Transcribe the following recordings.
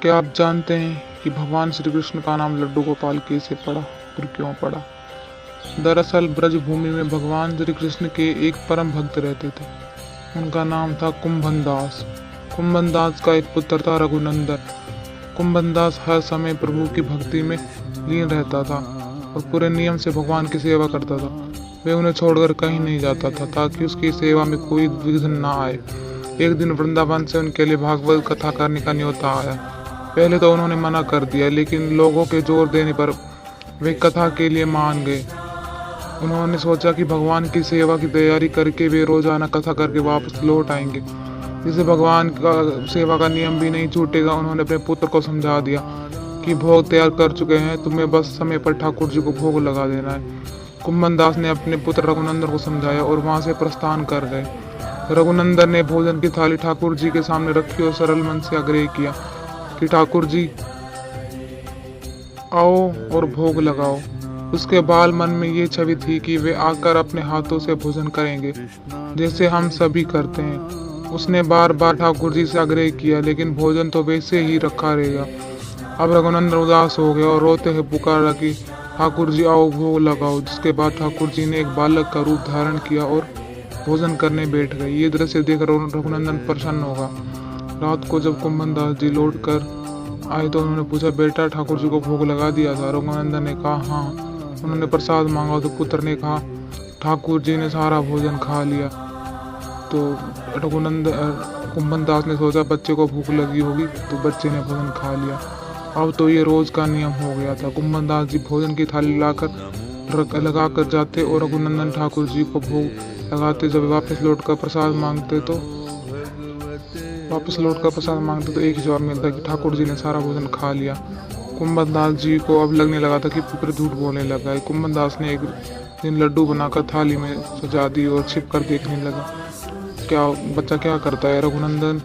क्या आप जानते हैं कि भगवान श्री कृष्ण का नाम लड्डू गोपाल कैसे पड़ा और क्यों पड़ा? दरअसल ब्रज भूमि में भगवान श्री कृष्ण के एक परम भक्त रहते थे। उनका नाम था कुंभन दास। कुंभन दास का एक पुत्र था रघुनंदन। कुंभन दास हर समय प्रभु की भक्ति में लीन रहता था और पूरे नियम से भगवान की सेवा करता था। वे उन्हें छोड़कर कहीं नहीं जाता था ताकि उसकी सेवा में कोई विघ्न न आए। एक दिन वृंदावन से उनके लिए भागवत कथा करने का न्योता आया। पहले तो उन्होंने मना कर दिया, लेकिन लोगों के जोर देने पर वे कथा के लिए मान गए। उन्होंने सोचा कि भगवान की सेवा की तैयारी करके वे रोजाना कथा करके वापस लौट आएंगे, जिससे भगवान का सेवा का नियम भी नहीं छूटेगा। उन्होंने अपने पुत्र को समझा दिया कि भोग तैयार कर चुके हैं, तुम्हें बस समय पर ठाकुर जी को भोग लगा देना है। कुंभन दास ने अपने पुत्र रघुनंदन को समझाया और वहां से प्रस्थान कर गए। रघुनंदन ने भोजन की थाली ठाकुर जी के सामने रखी और सरल मन से आग्रह किया कि ठाकुर जी आओ और भोग लगाओ। उसके बाल मन में ये छवि थी कि वे आकर अपने हाथों से भोजन करेंगे, जैसे हम सभी करते हैं। उसने बार बार ठाकुर जी से आग्रह किया, लेकिन भोजन तो वैसे ही रखा रहेगा। अब रघुनंदन उदास हो गया और रोते हुए पुकारा कि ठाकुर जी आओ भोग लगाओ। जिसके बाद ठाकुर जी ने एक बालक का रूप धारण किया और भोजन करने बैठ गए। ये दृश्य देख रघुनंदन प्रसन्न होगा। रात को जब कुंभन दास जी लौट कर आए तो उन्होंने पूछा, बेटा ठाकुर जी को भोग लगा दिया था? रघुनंदन ने कहा, हाँ। उन्होंने प्रसाद मांगा तो पुत्र ने कहा, ठाकुर जी ने सारा भोजन खा लिया। तो कुंभन दास ने सोचा बच्चे को भूख लगी होगी, तो बच्चे ने भोजन खा लिया। अब तो ये रोज का नियम हो गया था। कुंभन दास जी भोजन की थाली लगा कर जाते और रघुनंदन ठाकुर जी को भोग लगाते। जब वापस लौट कर प्रसाद मांगते तो एक ही जवाब मिलता कि ठाकुर जी ने सारा भोजन खा लिया। कुंभन दास जी को अब लगने लगा था कि पुत्र झूठ बोलने लगा है। कुंभन दास ने एक दिन लड्डू बनाकर थाली में सजा दी और छिप कर देखने लगा क्या बच्चा क्या करता है। रघुनंदन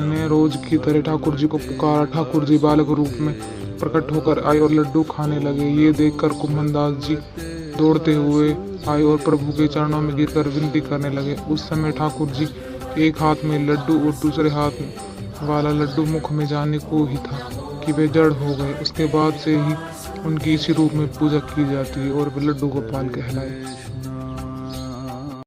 ने रोज की तरह ठाकुर जी को पुकारा। ठाकुर जी बालक रूप में प्रकट होकर आए और लड्डू खाने लगे। ये देखकर कुंभन दास जी दौड़ते हुए आए और प्रभु के चरणों में गिरकर विनती करने लगे। उस समय ठाकुर जी एक हाथ में लड्डू और दूसरे हाथ वाला लड्डू मुख में जाने को ही था कि वे जड़ हो गए। उसके बाद से ही उनकी इसी रूप में पूजा की जाती है और वे लड्डू गोपाल कहलाए।